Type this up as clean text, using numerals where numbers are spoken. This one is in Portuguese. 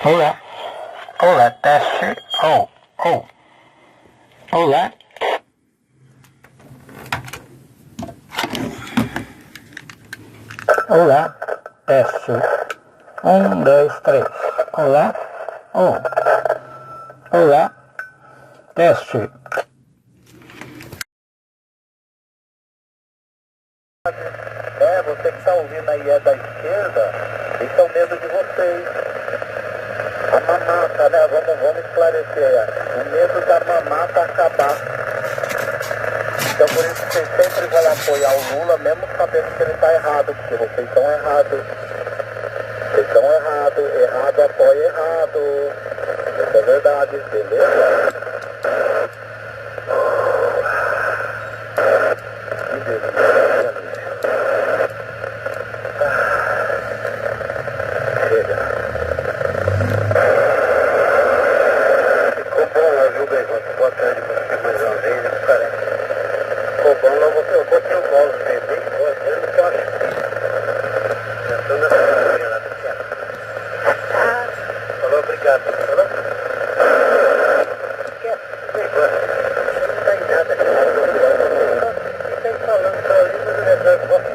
Olá. Olá, teste. Olá. Olá, teste. 1, 2, 3. Olá. Olá, teste. Você que está ouvindo aí é da esquerda, esse é o medo de vocês. A mamata, né? Vamos esclarecer. O medo da mamata acabar. Então por isso que vocês sempre vão apoiar o Lula, mesmo sabendo que ele está errado, porque vocês estão errados. Vocês estão errados, errado apoia errado. Isso é verdade, beleza? Boa tarde, você mais uma vez, cara. Ficou bom, eu botei o bolo bem boa, eu não posso. Pensando nessa coisa lá, falou, obrigado, falou? Esquece, negócio. Não tem nada, cara. Não tem falando só isso, mas o negócio